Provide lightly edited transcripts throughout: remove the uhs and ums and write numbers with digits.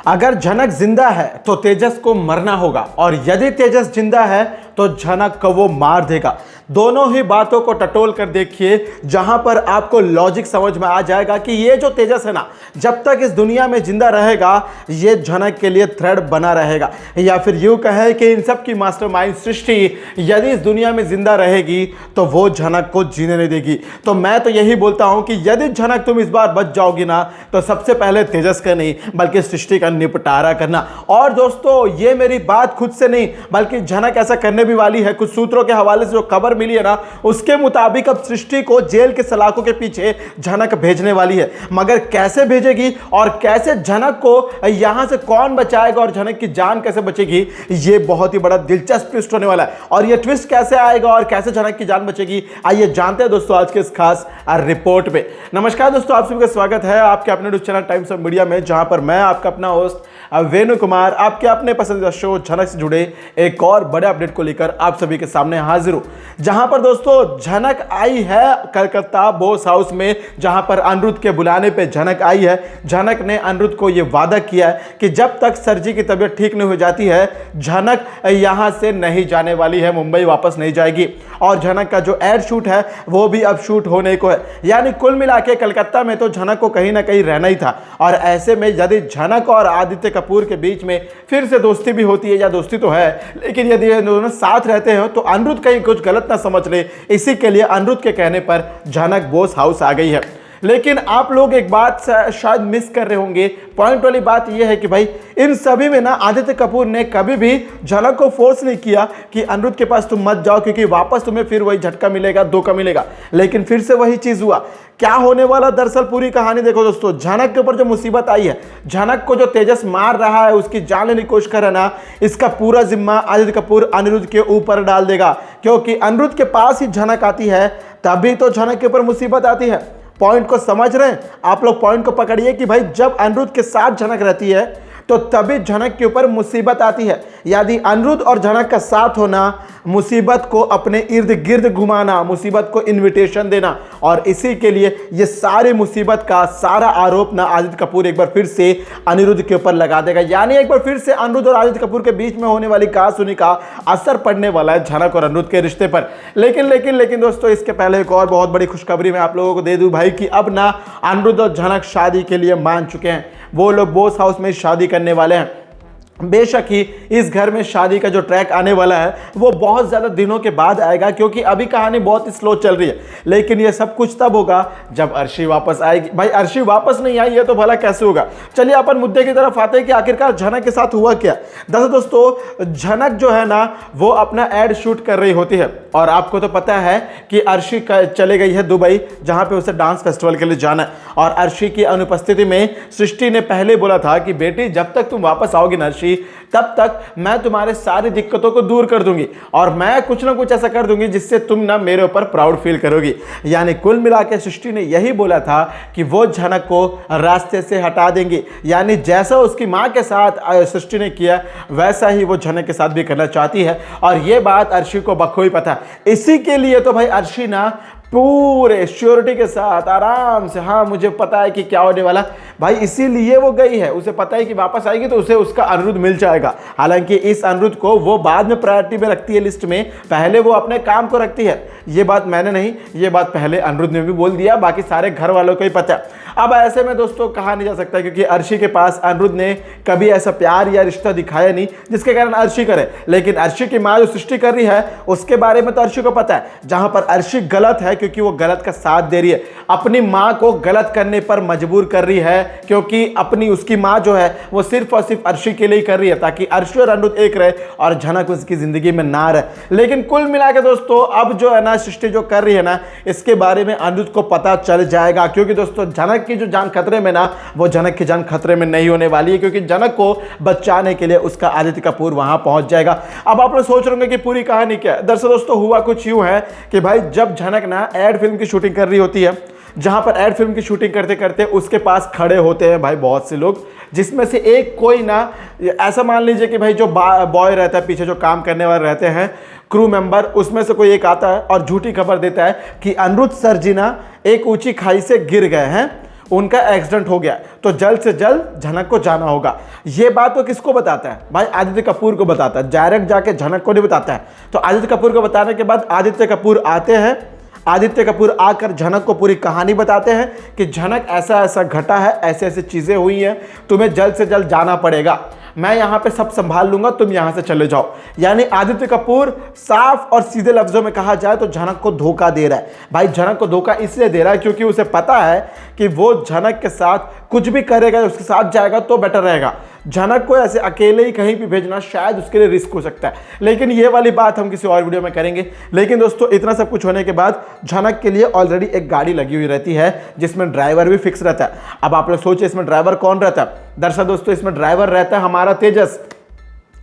अगर झनक जिंदा है तो तेजस को मरना होगा और यदि तेजस जिंदा है तो झनक को वो मार देगा। दोनों ही बातों को टटोल कर देखिए, जहां पर आपको लॉजिक समझ में आ जाएगा कि ये जो तेजस है ना, जब तक इस दुनिया में जिंदा रहेगा ये झनक के लिए थ्रेड बना रहेगा। या फिर यूं कहे कि इन सब की मास्टरमाइंड सृष्टि यदि इस दुनिया में जिंदा रहेगी तो वो झनक को जीने नहीं देगी। तो मैं तो यही बोलता हूं कि यदि झनक तुम इस बार बच जाओगी ना, तो सबसे पहले तेजस का नहीं बल्कि सृष्टि का निपटारा करना। और दोस्तों, ये मेरी बात खुद से नहीं बल्कि झनक ऐसा करने भी वाली है। कुछ सूत्रों के हवाले से जो खबर मिली है ना, उसके मुताबिक अब सृष्टि को जेल के सलाखों के पीछे झनक भेजने वाली है। मगर कैसे भेजेगी और कैसे झनक को यहां से कौन बचाएगा और झनक की जान कैसे बचेगी, ये बहुत ही बड़ा दिलचस्प ट्विस्ट होने वाला है। और ये ट्विस्ट कैसे आएगा और कैसे झनक की जान बचेगी, आइए जानते हैं दोस्तों आज के इस खास रिपोर्ट पे। नमस्कार दोस्तों, आप सभी का स्वागत है आपके अपने news channel times of media में, जहां पर मैं आपका अपना होस्ट वेणु कुमार आपके अपने पसंदीदा शो झनक से जुड़े एक और बड़े अपडेट को लेकर आप सभी के सामने हाजिर हूं। जहां पर दोस्तों झनक आई है कलकत्ता बोस हाउस में, जहां पर अनिरुद्ध के बुलाने पे झनक आई है। झनक ने अनिरुद्ध को यह वादा किया है कि जब तक सर जी की तबीयत ठीक नहीं हो जाती है झनक यहां से नहीं जाने वाली है, मुंबई वापस नहीं जाएगी। और झनक का जो एड शूट है वो भी अब शूट होने को है। यानी कुल मिला के कलकत्ता में तो झनक को कहीं ना कहीं रहना ही था। और ऐसे में यदि झनक और आदित्य कपूर के बीच में फिर से दोस्ती भी होती है, या दोस्ती तो है लेकिन यदि ये दोनों साथ रहते हो तो अनिरुद्ध कहीं कुछ गलत ना समझ ले, इसी के लिए अनिरुद्ध के कहने पर झनक बोस हाउस आ गई है। लेकिन आप लोग एक बात शायद मिस कर रहे होंगे। पॉइंट वाली बात यह है कि भाई इन सभी में ना आदित्य कपूर ने कभी भी झनक को फोर्स नहीं किया कि अनिरुद्ध के पास तुम मत जाओ, क्योंकि वापस तुम्हें फिर वही झटका मिलेगा, धोखा मिलेगा। लेकिन फिर से वही चीज हुआ। क्या होने वाला, दरअसल पूरी कहानी देखो दोस्तों। झनक के ऊपर जो मुसीबत आई है, झनक को जो तेजस मार रहा है, उसकी जान लेने की कोशिश कर रहा है ना, इसका पूरा जिम्मा आदित्य कपूर अनिरुद्ध के ऊपर डाल देगा। क्योंकि अनिरुद्ध के पास ही झनक आती है तभी तो झनक के ऊपर मुसीबत आती है। पॉइंट को समझ रहे हैं आप लोग? पॉइंट को पकड़िए कि भाई जब अनिरुद्ध के साथ झनक रहती है तो तभी झनक के ऊपर मुसीबत आती है। यदि अनिरुद्ध और झनक का साथ होना, मुसीबत को अपने इर्द गिर्द घुमाना, मुसीबत को इनविटेशन देना, और इसी के लिए ये सारी मुसीबत का सारा आरोप ना आदित्य कपूर एक बार फिर से अनिरुद्ध के ऊपर लगा देगा। यानी एक बार फिर से अनिरुद्ध और आदित्य कपूर के बीच में होने वाली कहासुनी का असर पड़ने वाला है झनक और अनिरुद्ध के रिश्ते पर। लेकिन दोस्तों, इसके पहले एक और बहुत बड़ी खुशखबरी मैं आप लोगों को दे दूं भाई कि अब ना अनिरुद्ध और झनक शादी के लिए मान चुके हैं। वो लोग बोस हाउस में शादी करने वाले हैं। बेशक ही इस घर में शादी का जो ट्रैक आने वाला है वो बहुत ज़्यादा दिनों के बाद आएगा, क्योंकि अभी कहानी बहुत ही स्लो चल रही है। लेकिन ये सब कुछ तब होगा जब अर्शी वापस आएगी। भाई अर्शी वापस नहीं आई है तो भला कैसे होगा। चलिए अपन मुद्दे की तरफ आते हैं कि आखिरकार झनक के साथ हुआ क्या। दरअसल दोस्तों, झनक जो है ना वो अपना एड शूट कर रही होती है, और आपको तो पता है कि अर्शी चले गई है दुबई, जहाँ पे उसे डांस फेस्टिवल के लिए जाना है। और अर्शी की अनुपस्थिति में सृष्टि ने पहले बोला था कि बेटी जब तक तुम वापस आओगी ना अर्शी, तब तक मैं तुम्हारे सारी दिक्कतों को दूर कर दूंगी और मैं कुछ ना कुछ ऐसा कर दूंगी जिससे तुम ना मेरे ऊपर प्राउड फील करोगी। यानी कुल मिला के सृष्टि ने यही बोला था कि वो झनक को रास्ते से हटा देंगी। यानी जैसा उसकी मां के साथ सृष्टि ने किया वैसा ही वो झनक के साथ भी करना चाहती है। और ये बात अर्शी को बखूबी पता है। इसी के लिए तो भाई अर्शी ना पूरे श्योरिटी के साथ आराम से, हाँ मुझे पता है कि क्या होने वाला भाई, इसीलिए वो गई है। उसे पता है कि वापस आएगी तो उसे उसका अनिरुद्ध मिल जाएगा। हालांकि इस अनिरुद्ध को वो बाद में प्रायोरिटी में रखती है लिस्ट में, पहले वो अपने काम को रखती है। ये बात मैंने नहीं, ये बात पहले अनिरुद्ध ने भी बोल दिया, बाकी सारे घर वालों को ही पता है। अब ऐसे में दोस्तों कहा नहीं जा सकता, क्योंकि अर्शी के पास अनिरुद्ध ने कभी ऐसा प्यार या रिश्ता दिखाया नहीं जिसके कारण अर्शी करे। लेकिन अर्शी की माँ जो सृष्टि कर रही है उसके बारे में तो अर्शी को पता है। जहां पर अर्शी गलत है क्योंकि वो गलत का साथ दे रही है, अपनी माँ को गलत करने पर मजबूर कर रही है, क्योंकि अपनी उसकी माँ जो है वो सिर्फ और सिर्फ अर्शी के लिए कर रही है ताकि अर्शी और अनिरुद्ध एक रहे और झनक उसकी जिंदगी में ना रहे। लेकिन कुल मिला के दोस्तों अब जो है ना सृष्टि जो कर रही है ना, इसके बारे में अनिरुद्ध को पता चल जाएगा। क्योंकि दोस्तों झनक की जो जान खतरे में ना, वो झनक की जान खतरे में नहीं होने वाली है, क्योंकि झनक को बचाने के लिए उसका आदित्य कपूर वहां पहुंच जाएगा। अब आप लोग सोच रहे होंगे कि पूरी कहानी क्या है। दरअसल दोस्तों हुआ कुछ यूं है कि भाई जब झनक ना एड फिल्म की शूटिंग कर रही होती है, जहां पर एड फिल्म की शूटिंग करते करते उसके पास खड़े होते हैं भाई बहुत से लोग, जिसमें से एक कोई ना, ऐसा मान लीजिए कि भाई जो बॉय रहता है पीछे, जो काम करने वाले रहते हैं क्रू मेंबर, उसमें से कोई एक आता है और झूठी खबर देता है कि अनिरुद्ध सर जी ना एक ऊंची खाई से गिर गए हैं। उनका एक्सीडेंट हो गया तो जल्द से जल्द झनक को जाना होगा। ये बात तो किसको बताता है भाई? आदित्य कपूर को बताता है, डायरेक्ट जाके झनक को नहीं बताता है। तो आदित्य कपूर को बताने के बाद आदित्य कपूर आते हैं। आदित्य कपूर आकर झनक को पूरी कहानी बताते हैं कि झनक ऐसा ऐसा घटा है, ऐसे ऐसे चीजें हुई हैं, तुम्हें जल्द से जल्द जाना पड़ेगा, मैं यहां पे सब संभाल लूंगा, तुम यहां से चले जाओ। यानी आदित्य कपूर साफ और सीधे लफ्जों में कहा जाए तो झनक को धोखा दे रहा है। भाई झनक को धोखा इसलिए दे रहा है क्योंकि उसे पता है कि वो झनक के साथ कुछ भी करेगा, उसके साथ जाएगा तो बेटर रहेगा। झनक को ऐसे अकेले ही कहीं भी भेजना शायद उसके लिए रिस्क हो सकता है, लेकिन ये वाली बात हम किसी और वीडियो में करेंगे। लेकिन दोस्तों इतना सब कुछ होने के बाद झनक के लिए ऑलरेडी एक गाड़ी लगी हुई रहती है जिसमें ड्राइवर भी फिक्स रहता है। अब आप लोग सोचिए इसमें ड्राइवर कौन रहता है? दरअसल दोस्तों इसमें ड्राइवर रहता है हमारा तेजस।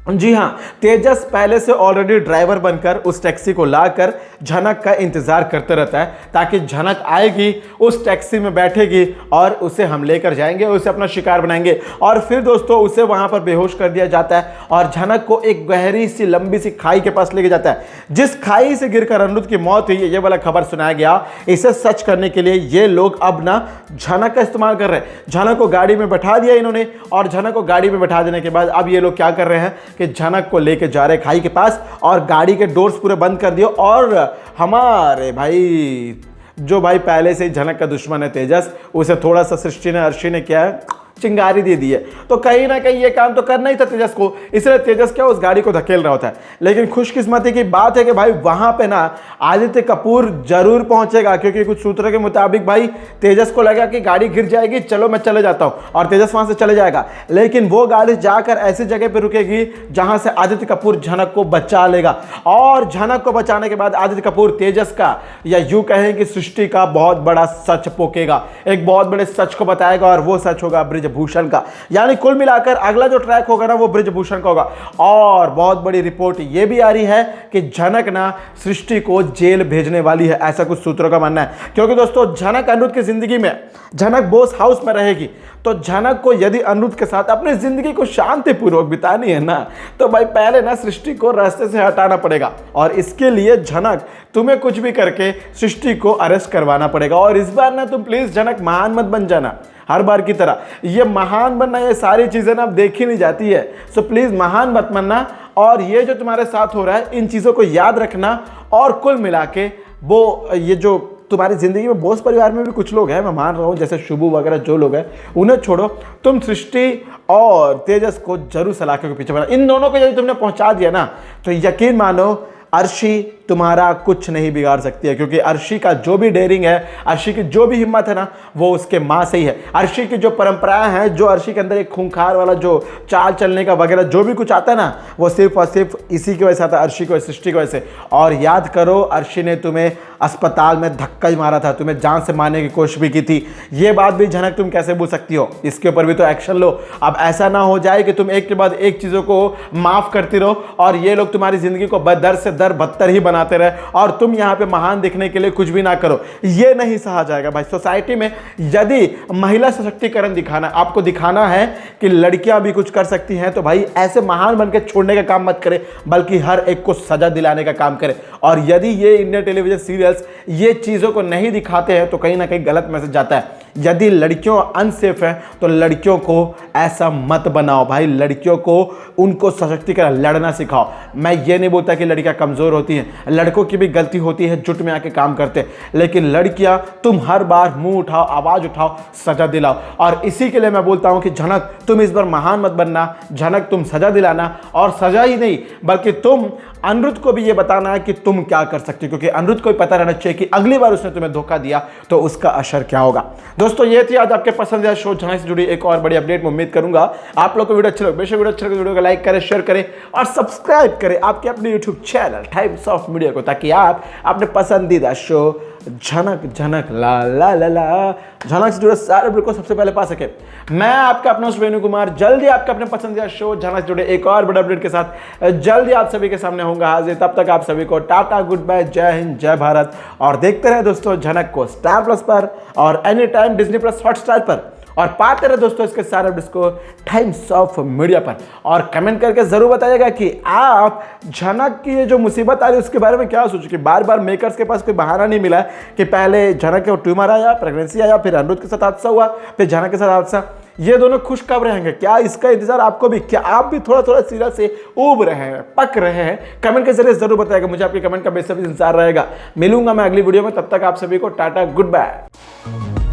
जी हाँ, तेजस पहले से ऑलरेडी ड्राइवर बनकर उस टैक्सी को लाकर झनक का इंतजार करते रहता है ताकि झनक आएगी, उस टैक्सी में बैठेगी और उसे हम लेकर जाएंगे, उसे अपना शिकार बनाएंगे। और फिर दोस्तों उसे वहां पर बेहोश कर दिया जाता है और झनक को एक गहरी सी लंबी सी खाई के पास लेके जाता है। जिस खाई से गिरकर अनिरुद्ध की मौत हुई, ये वाला खबर सुनाया गया। इसे सच करने के लिए ये लोग अब ना झनक का इस्तेमाल कर रहे हैं। झनक को गाड़ी में बैठा दिया इन्होंने और झनक को गाड़ी में बैठा देने के बाद अब ये लोग क्या कर रहे हैं कि झनक को लेके जा रहे खाई के पास और गाड़ी के डोर्स पूरे बंद कर दिए। और हमारे भाई जो भाई पहले से ही झनक का दुश्मन है तेजस, उसे थोड़ा सा सृष्टि ने अर्शी ने क्या है चिंगारी दे दी है। तो कहीं ना कहीं ये काम तो करना ही था तेजस को, इसलिए तेजस क्या उस गाड़ी को धकेल रहा होता है। लेकिन खुशकिस्मती की बात है कि भाई वहां पे ना आदित्य कपूर जरूर पहुंचेगा, क्योंकि कुछ सूत्रों के मुताबिक भाई तेजस को लगा कि गाड़ी गिर जाएगी, चलो मैं चले जाता हूं, और तेजस वहां से चले जाएगा। लेकिन वो गाड़ी जाकर ऐसी जगह पर रुकेगी जहां से आदित्य कपूर झनक को बचा लेगा। और झनक को बचाने के बाद आदित्य कपूर तेजस का, या यूं कहें कि सृष्टि का बहुत बड़ा सच पोकेगा, एक बहुत बड़े सच को बताएगा, और वो सच होगा ब्रिजभूषण का। यानी कुल मिलाकर अगला जो ट्रैक होगा ना वो ब्रिजभूषण का होगा। और बहुत बड़ी रिपोर्ट ये भी आ रही है कि झनक ना सृष्टि को जेल भेजने वाली है, ऐसा कुछ सूत्रों का मानना है। क्योंकि दोस्तों झनक अनिरुद्ध की जिंदगी में, झनक बोस हाउस में रहेगी, तो झनक को यदि अनिरुद्ध के साथ अपनी जिंदगी को शांतिपूर्वक बितानी है ना, तो भाई पहले ना सृष्टि को रास्ते से हटाना पड़ेगा। और इसके लिए झनक तुम्हें कुछ भी करके सृष्टि को अरेस्ट करवाना पड़ेगा। और इस बार ना तुम प्लीज झनक महान मत बन जाना हर बार की तरह। ये महान बनना, ये सारी चीजें ना अब देखी नहीं जाती है, सो प्लीज महान मत बनना। और ये जो तुम्हारे साथ हो रहा है इन चीजों को याद रखना। और कुल मिला के वो ये जो तुम्हारी जिंदगी में बोस परिवार में भी कुछ लोग हैं, मैं मान रहा हूँ, जैसे शुभू वगैरह जो लोग हैं, उन्हें छोड़ो, तुम सृष्टि और तेजस को जरूर सलाखों के पीछे बढ़ा। इन दोनों को यदि तुमने पहुंचा दिया ना तो यकीन मानो अर्शी तुम्हारा कुछ नहीं बिगाड़ सकती है। क्योंकि अर्शी का जो भी डेयरिंग है, अर्शी की जो भी हिम्मत है ना, वो उसके माँ से ही है। अर्शी की जो परंपराएं हैं, जो अर्शी के अंदर एक खूंखार वाला जो चाल चलने का वगैरह जो भी कुछ आता है ना, वो सिर्फ और सिर्फ इसी की वजह से आता है, अर्शी को, सृष्टि की वजह से। और याद करो अर्शी ने तुम्हें अस्पताल में धक्का ही मारा था, तुम्हें जान से मारने की कोशिश भी की थी। ये बात भी झनक तुम कैसे भूल सकती हो? इसके ऊपर भी तो एक्शन लो। अब ऐसा ना हो जाए कि तुम एक के बाद एक चीजों को माफ करती रहो और ये लोग तुम्हारी जिंदगी को दर से दर बदतर ही बनाते रहे और तुम यहां पे महान दिखने के लिए कुछ भी ना करो। ये नहीं सहा जाएगा भाई। सोसाइटी में यदि महिला सशक्तिकरण दिखाना, आपको दिखाना है कि लड़कियां भी कुछ कर सकती हैं, तो भाई ऐसे महान बनकर छोड़ने का काम मत करें, बल्कि हर एक को सजा दिलाने का काम करें। और यदि ये इंडियन टेलीविजन सीरियल्स ये चीजों को नहीं दिखाते हैं तो कहीं ना कहीं गलत मैसेज जाता है। यदि लड़कियों अनसेफ है तो लड़कियों को ऐसा मत बनाओ भाई। लड़कियों को उनको सशक्तिकरण, लड़ना सिखाओ। मैं ये नहीं बोलता कि लड़कियां कमजोर होती हैं, लड़कों की भी गलती होती है, जुट में आके काम करते हैं। लेकिन लड़कियां तुम हर बार मुंह उठाओ, आवाज उठाओ, सजा दिलाओ। और इसी के लिए मैं बोलता हूं कि झनक तुम इस बार महान मत बनना, झनक तुम सजा दिलाना। और सजा ही नहीं बल्कि तुम अनिरुद्ध को भी ये बताना है कि तुम क्या कर सकते हो, क्योंकि अनिरुद्ध को भी पता रहना चाहिए कि अगली बार उसने तुम्हें धोखा दिया तो उसका असर क्या होगा। दोस्तों ये थी आज आपके पसंदीदा शो झनक से जुड़ी एक और बड़ी अपडेट। मैं उम्मीद करूंगा आप लोग को वीडियो अच्छा लगे। बेशक वीडियो अच्छा लगे वीडियो को लाइक करें, शेयर करें और सब्सक्राइब करें आपके अपने YouTube channel times of media को, ताकि आप अपने पसंदीदा शो झनक झनक ला ला ला ला झनक से जुड़े सारे वीडियो को सबसे पहले पा सके। मैं आपका अपना वेणु कुमार जल्दी आपके अपने पसंदीदा शो झनक से जुड़े एक और बड़े अपडेट के साथ जल्दी आप सभी के सामने होऊंगा हाजिर। तब तक आप सभी को टाटा, गुड बाय, जय हिंद, जय भारत। और देखते रहे दोस्तों झनक को स्टार प्लस पर और any time Disney plus Hotstar पर। और पाते रहे दोस्तों इसके सारे अपडेट्स को टाइम्स ऑफ मीडिया पर। और कमेंट करके जरूर बताइएगा कि आप झनक की ये जो मुसीबत आ रही है उसके बारे में क्या सोचो कि बार बार मेकर्स के पास कोई बहाना नहीं मिला कि पहले झनक के ट्यूमर आया, प्रेगनेंसी आया, फिर अनिरुद्ध के साथ हादसा हुआ, फिर झनक के साथ हादसा। ये दोनों खुश कब रहेंगे? क्या इसका इंतजार आपको भी, क्या आप भी थोड़ा थोड़ा सीरियल से उब रहे हैं, पक रहे हैं? कमेंट के जरिए जरूर बताइएगा, मुझे आपके कमेंट का बेसब्री इंतजार रहेगा। मिलूंगा मैं अगली वीडियो में, तब तक आप सभी को टाटा, गुड बाय।